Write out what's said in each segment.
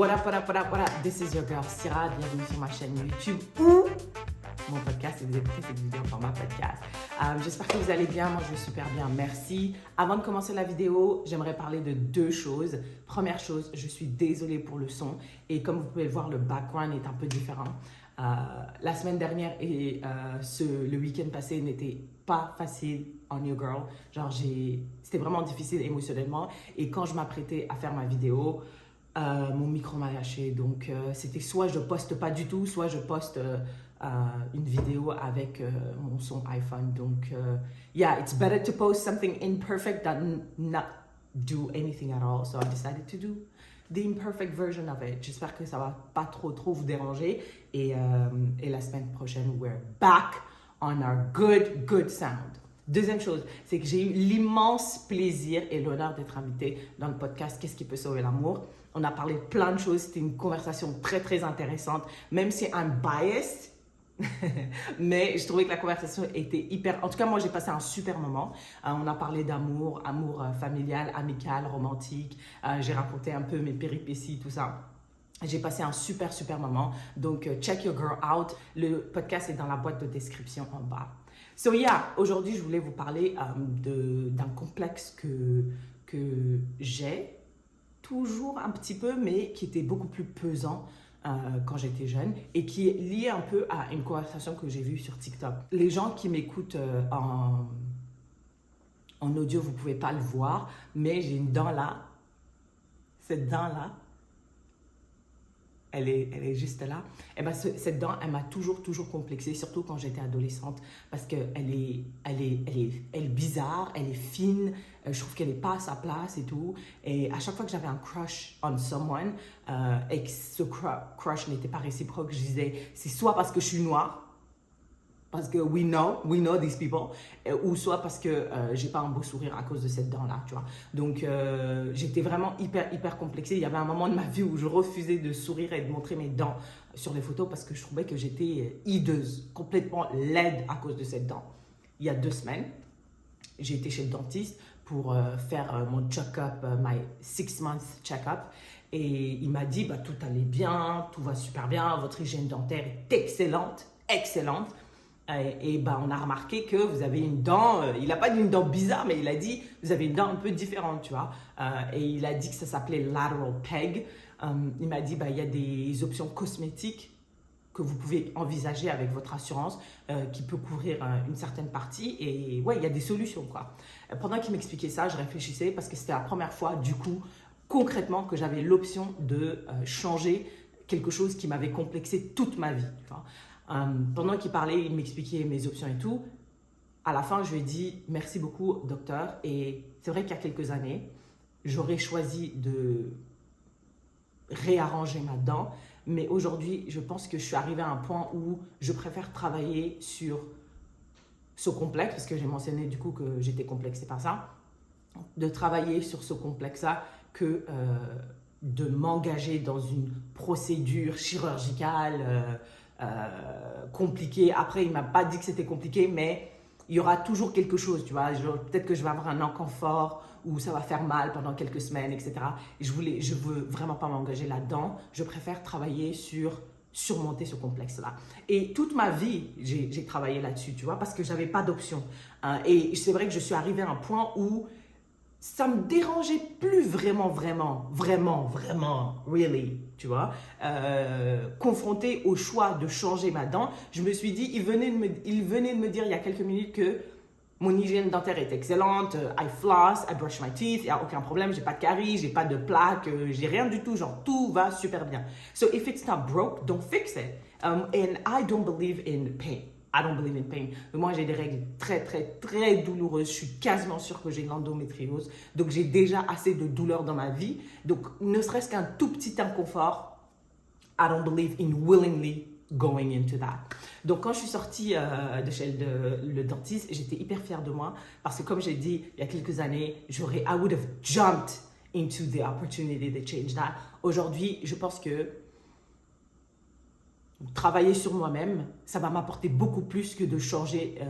What up? This is your girl Syrah. Bienvenue sur ma chaîne YouTube ou mon podcast et vous écoutez cette vidéo en format podcast. J'espère que vous allez bien. Moi, je vais super bien. Merci. Avant de commencer la vidéo, j'aimerais parler de deux choses. Première chose, je suis désolée pour le son et comme vous pouvez le voir, le background est un peu différent. La semaine dernière et le week-end passé n'était pas facile on your girl. Genre, c'était vraiment difficile émotionnellement et quand je m'apprêtais à faire ma vidéo, mon micro m'a lâché. Donc, c'était soit je poste pas du tout, soit je poste une vidéo avec mon son iPhone. Donc, yeah, it's better to post something imperfect than not do anything at all. So I decided to do the imperfect version of it. J'espère que ça va pas trop vous déranger. Et la semaine prochaine, we're back on our good sound. Deuxième chose, c'est que j'ai eu l'immense plaisir et l'honneur d'être invitée dans le podcast Qu'est-ce qui peut sauver l'amour? On a parlé de plein de choses. C'était une conversation très intéressante, même si I'm biased. Mais je trouvais que la conversation était hyper... En tout cas, moi, j'ai passé un super moment. On a parlé d'amour, amour familial, amical, romantique. J'ai raconté un peu mes péripéties, tout ça. J'ai passé un super moment. Donc, check your girl out. Le podcast est dans la boîte de description en bas. So yeah, aujourd'hui, je voulais vous parler d'un complexe que j'ai toujours un petit peu, mais qui était beaucoup plus pesant quand j'étais jeune et qui est lié un peu à une conversation que j'ai vue sur TikTok. Les gens qui m'écoutent en audio, vous ne pouvez pas le voir, mais j'ai une dent là. Cette dent-là, elle est juste là. Et ben cette dent, elle m'a toujours complexée, surtout quand j'étais adolescente, parce qu'elle est bizarre, elle est fine, je trouve qu'elle n'est pas à sa place et tout. Et à chaque fois que j'avais un crush on someone et que ce crush n'était pas réciproque, je disais, c'est soit parce que je suis noire, parce que we know these people, ou soit parce que j'ai pas un beau sourire à cause de cette dent-là, tu vois. Donc, j'étais vraiment hyper complexée. Il y avait un moment de ma vie où je refusais de sourire et de montrer mes dents sur les photos parce que je trouvais que j'étais hideuse, complètement laide à cause de cette dent. Il y a 2 semaines, j'ai été chez le dentiste pour faire mon check-up, my 6-month check-up. Et il m'a dit, tout allait bien, tout va super bien, votre hygiène dentaire est excellente. Et on a remarqué que vous avez une dent, il n'a pas dit une dent bizarre, mais il a dit, vous avez une dent un peu différente, tu vois. Et il a dit que ça s'appelait lateral peg. Il m'a dit, il y a des options cosmétiques que vous pouvez envisager avec votre assurance qui peut couvrir une certaine partie. Et ouais, il y a des solutions, quoi. Pendant qu'il m'expliquait ça, je réfléchissais parce que c'était la première fois, du coup, concrètement, que j'avais l'option de changer quelque chose qui m'avait complexé toute ma vie, tu vois. Pendant qu'il parlait, il m'expliquait mes options et tout. À la fin, je lui ai dit merci beaucoup, docteur. Et c'est vrai qu'il y a quelques années, j'aurais choisi de réarranger ma dent. Mais aujourd'hui, je pense que je suis arrivée à un point où je préfère travailler sur ce complexe, parce que j'ai mentionné du coup que j'étais complexée par ça, de travailler sur ce complexe-là que de m'engager dans une procédure chirurgicale compliqué. Après, il m'a pas dit que c'était compliqué, mais il y aura toujours quelque chose, tu vois. Peut-être que je vais avoir un inconfort ou ça va faire mal pendant quelques semaines, etc. Et je veux vraiment pas m'engager là-dedans. Je préfère travailler sur surmonter ce complexe-là. Et toute ma vie, j'ai travaillé là-dessus, tu vois, parce que j'avais pas d'option. Et c'est vrai que je suis arrivée à un point où ça me dérangeait plus vraiment, really, tu vois, confronté au choix de changer ma dent. Je me suis dit, il venait de me dire il y a quelques minutes que mon hygiène dentaire est excellente, I floss, I brush my teeth, il n'y a aucun problème, j'ai pas de caries, j'ai pas de plaques, j'ai rien du tout, genre tout va super bien. So if it's not broke, don't fix it. And I don't believe in pain. Moi, j'ai des règles très douloureuses. Je suis quasiment sûre que j'ai l'endométriose. Donc, j'ai déjà assez de douleur dans ma vie. Donc, ne serait-ce qu'un tout petit inconfort, I don't believe in willingly going into that. Donc, quand je suis sortie de chez le dentiste, j'étais hyper fière de moi parce que, comme j'ai dit il y a quelques années, I would have jumped into the opportunity to change that. Aujourd'hui, je pense que travailler sur moi-même, ça va m'apporter beaucoup plus que de changer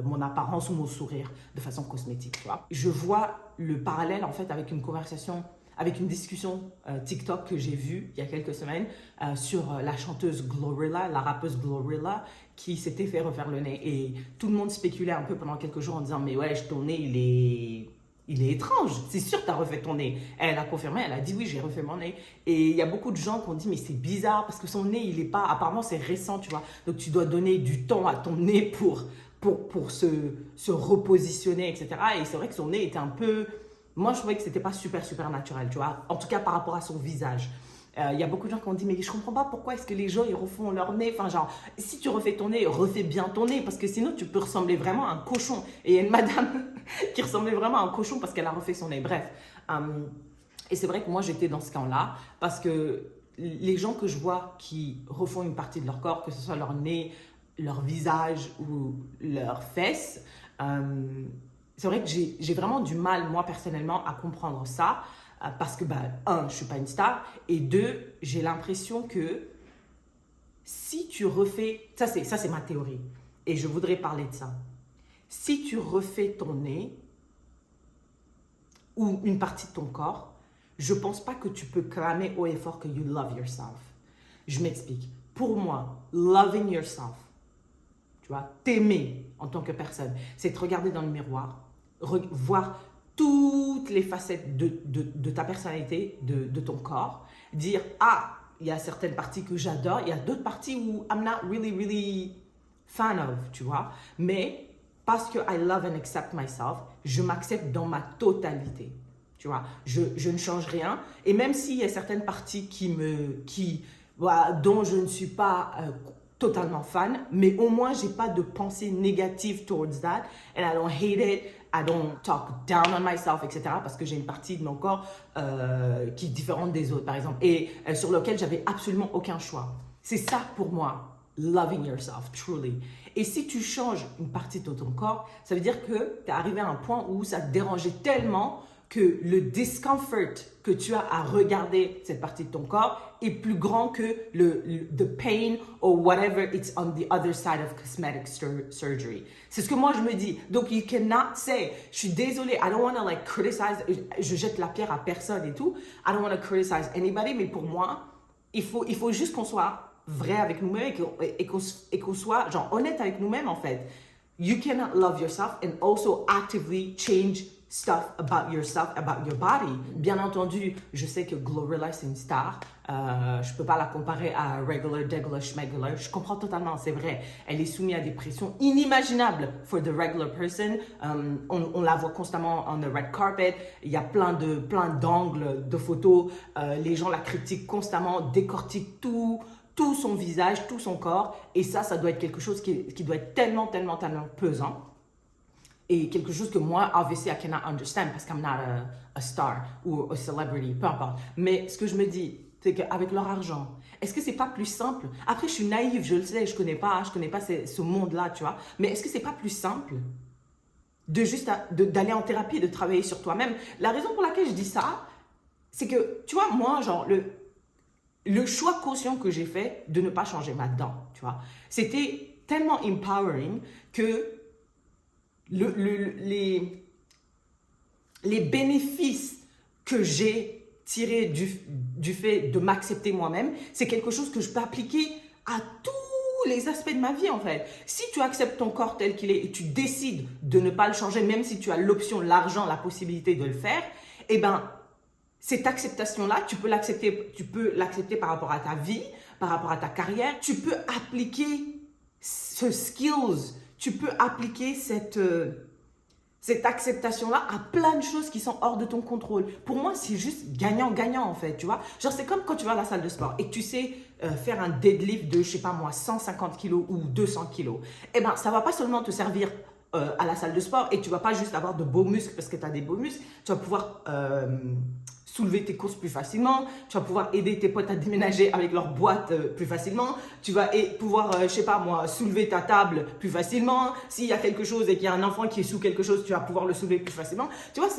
mon apparence ou mon sourire de façon cosmétique, tu vois. Je vois le parallèle en fait avec une conversation avec une discussion TikTok que j'ai vue il y a quelques semaines sur la chanteuse Glorilla, la rappeuse Glorilla, qui s'était fait refaire le nez. Et tout le monde spéculait un peu pendant quelques jours en disant « Mais ouais, ton nez, il est étrange. C'est sûr que tu as refait ton nez. » Elle a confirmé, elle a dit « Oui, j'ai refait mon nez. » Et il y a beaucoup de gens qui ont dit « Mais c'est bizarre parce que son nez, il est pas... Apparemment, c'est récent, tu vois. Donc, tu dois donner du temps à ton nez pour se repositionner, etc. » Et c'est vrai que son nez était un peu... Moi, je trouvais que c'était pas super naturel, tu vois. En tout cas, par rapport à son visage. Il y a beaucoup de gens qui ont dit, mais je comprends pas pourquoi est-ce que les gens, ils refont leur nez. Enfin, genre, si tu refais ton nez, refais bien ton nez, parce que sinon, tu peux ressembler vraiment à un cochon. Et il y a une madame qui ressemblait vraiment à un cochon parce qu'elle a refait son nez. Bref. Et c'est vrai que moi, j'étais dans ce camp-là, parce que les gens que je vois qui refont une partie de leur corps, que ce soit leur nez, leur visage ou leurs fesses, c'est vrai que j'ai vraiment du mal, moi, personnellement, à comprendre ça. Parce que, un, je ne suis pas une star. Et deux, j'ai l'impression que si tu refais... Ça, c'est ma théorie. Et je voudrais parler de ça. Si tu refais ton nez ou une partie de ton corps, je ne pense pas que tu peux clamer haut et fort que you love yourself. Je m'explique. Pour moi, loving yourself, tu vois, t'aimer en tant que personne, c'est te regarder dans le miroir, voir toutes les facettes de ta personnalité, de ton corps, dire « Ah, il y a certaines parties que j'adore, il y a d'autres parties où I'm not really fan of, tu vois. Mais parce que I love and accept myself, je m'accepte dans ma totalité, tu vois. Je ne change rien. Et même s'il y a certaines parties dont je ne suis pas totalement fan, mais au moins, je n'ai pas de pensée négative towards that, and I don't hate it. I don't talk down on myself, etc. Parce que j'ai une partie de mon corps qui est différente des autres, par exemple, et sur lequel j'avais absolument aucun choix. C'est ça pour moi, loving yourself, truly. Et si tu changes une partie de ton corps, ça veut dire que tu es arrivé à un point où ça te dérangeait tellement que le discomfort que tu as à regarder cette partie de ton corps est plus grand que the pain or whatever it's on the other side of cosmetic surgery. C'est ce que moi je me dis. Donc you cannot say, je suis désolée, I don't want to criticize, je jette la pierre à personne et tout. I don't want to criticize anybody, mais pour moi, il faut juste qu'on soit vrai avec nous-mêmes et qu'on soit genre honnête avec nous-mêmes en fait. You cannot love yourself and also actively change stuff about yourself, about your body. Bien entendu, je sais que Glorilla, c'est une star. Je peux pas la comparer à regular, schmegular. Je comprends totalement, c'est vrai. Elle est soumise à des pressions inimaginables for the regular person. On la voit constamment on the red carpet. Il y a plein d'angles de photos. Les gens la critiquent constamment, décortiquent tout son visage, tout son corps. Et ça doit être quelque chose qui doit être tellement pesant. Et quelque chose que moi, obviously, I cannot understand parce qu'I'm not a star ou a celebrity, peu importe. Mais ce que je me dis, c'est qu'avec leur argent, est-ce que c'est pas plus simple? Après, je suis naïve, je le sais, je connais pas ce monde-là, tu vois. Mais est-ce que c'est pas plus simple d'aller en thérapie, de travailler sur toi-même? La raison pour laquelle je dis ça, c'est que, tu vois, moi, genre, le choix conscient que j'ai fait de ne pas changer ma dent, tu vois, c'était tellement empowering que les bénéfices que j'ai tirés du fait de m'accepter moi-même, c'est quelque chose que je peux appliquer à tous les aspects de ma vie en fait. Si tu acceptes ton corps tel qu'il est et tu décides de ne pas le changer, même si tu as l'option, l'argent, la possibilité de le faire, eh ben, cette acceptation-là, tu peux l'accepter par rapport à ta vie, par rapport à ta carrière. Tu peux appliquer ce skills, tu peux appliquer cette acceptation-là à plein de choses qui sont hors de ton contrôle. Pour moi, c'est juste gagnant-gagnant en fait, tu vois. Genre, c'est comme quand tu vas à la salle de sport et que tu sais faire un deadlift de, je sais pas moi, 150 kilos ou 200 kilos. Eh ben, ça va pas seulement te servir à la salle de sport et tu vas pas juste avoir de beaux muscles parce que tu as des beaux muscles. Tu vas pouvoir soulever tes courses plus facilement, tu vas pouvoir aider tes potes à déménager avec leur boîte plus facilement, tu vas pouvoir, je sais pas moi, soulever ta table plus facilement. S'il y a quelque chose et qu'il y a un enfant qui est sous quelque chose, tu vas pouvoir le soulever plus facilement. Tu vois,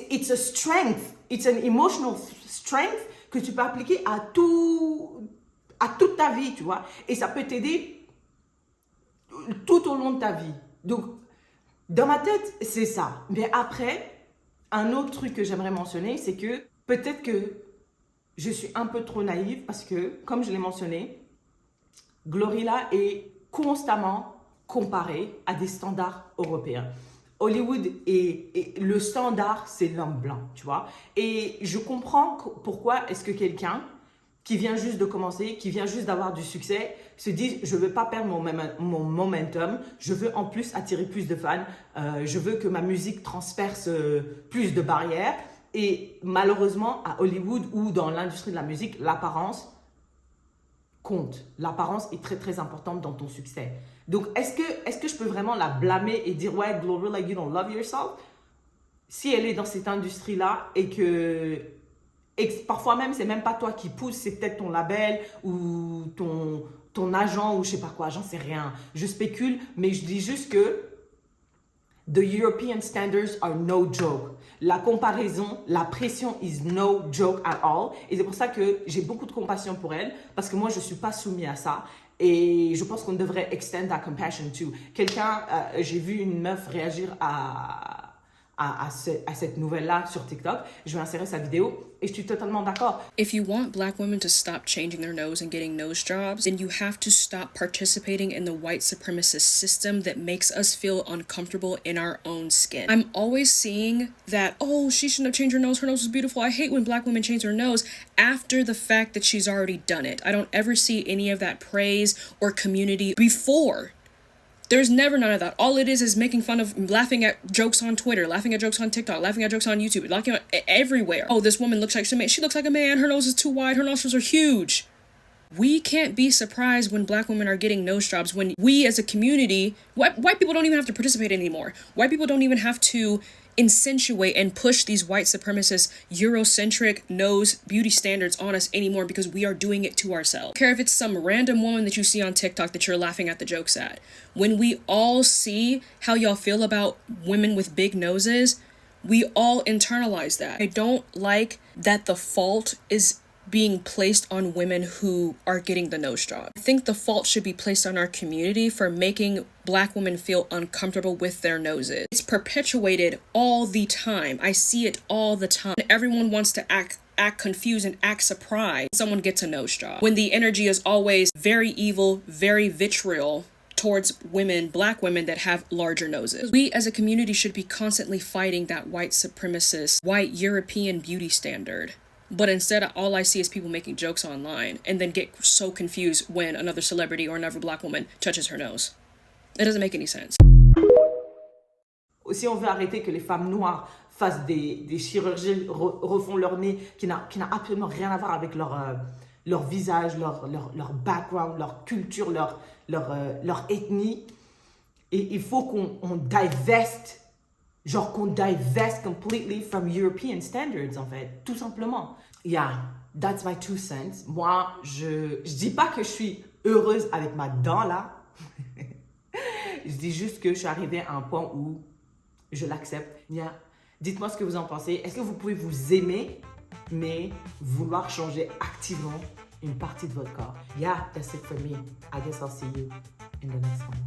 it's a strength, it's an emotional strength que tu peux appliquer à toute ta vie, tu vois. Et ça peut t'aider tout au long de ta vie. Donc, Dans ma tête, c'est ça. Mais après, un autre truc que j'aimerais mentionner, c'est que peut-être que je suis un peu trop naïve parce que, comme je l'ai mentionné, Glorilla est constamment comparée à des standards européens. Hollywood et le standard, c'est l'homme blanc, tu vois. Et je comprends pourquoi est-ce que quelqu'un qui vient juste de commencer, qui vient juste d'avoir du succès, se dit je ne veux pas perdre mon momentum, je veux en plus attirer plus de fans, je veux que ma musique transperce plus de barrières. Et malheureusement, à Hollywood ou dans l'industrie de la musique, l'apparence compte. L'apparence est très très importante dans ton succès. Donc, est-ce que je peux vraiment la blâmer et dire ouais, Glorilla, you don't love yourself? Si elle est dans cette industrie-là et que parfois même, c'est même pas toi qui pousse, c'est peut-être ton label ou ton agent ou je sais pas quoi, j'en sais rien. Je spécule, mais je dis juste que the European standards are no joke. La comparaison, la pression is no joke at all. Et c'est pour ça que j'ai beaucoup de compassion pour elle, parce que moi, je suis pas soumis à ça. Et je pense qu'on devrait extend that compassion to. J'ai vu une meuf réagir à cette nouvelle-là sur TikTok. Je vais insérer sa vidéo et je suis totalement d'accord. If you want black women to stop changing their nose and getting nose jobs, then you have to stop participating in the white supremacist system that makes us feel uncomfortable in our own skin. I'm always seeing that, oh, she shouldn't have changed her nose is beautiful. I hate when black women change their nose after the fact that she's already done it. I don't ever see any of that praise or community before. There's never none of that. All it is making fun of, laughing at jokes on Twitter, laughing at jokes on TikTok, laughing at jokes on YouTube, laughing at everywhere. Oh, this woman looks like she looks like a man. Her nose is too wide. Her nostrils are huge. We can't be surprised when black women are getting nose jobs when we as a community, white people don't even have to participate anymore. White people don't even have to accentuate and push these white supremacist Eurocentric nose beauty standards on us anymore because we are doing it to ourselves. I don't care if it's some random woman that you see on TikTok that you're laughing at the jokes at. When we all see how y'all feel about women with big noses, we all internalize that. I don't like that the fault is being placed on women who are getting the nose job. I think the fault should be placed on our community for making black women feel uncomfortable with their noses. It's perpetuated all the time. I see it all the time. Everyone wants to act confused and act surprised when someone gets a nose job, when the energy is always very evil, very vitriol towards women, black women that have larger noses. We as a community should be constantly fighting that white supremacist, white European beauty standard. But instead, all I see is people making jokes online and then get so confused when another celebrity or another black woman touches her nose. It doesn't make any sense. Si on veut arrêter que les femmes noires fassent des chirurgies, refont leur nez, qui n'a absolument rien à voir avec leur visage, leur background, leur culture, leur ethnie, et il faut qu'on diveste. Genre qu'on divest completely from European standards, en fait, tout simplement. Yeah, that's my 2 cents. Moi, je dis pas que je suis heureuse avec ma dent, là. Je dis juste que je suis arrivée à un point où je l'accepte. Yeah. Dites-moi ce que vous en pensez. Est-ce que vous pouvez vous aimer, mais vouloir changer activement une partie de votre corps? Yeah, that's it for me. I guess I'll see you in the next one.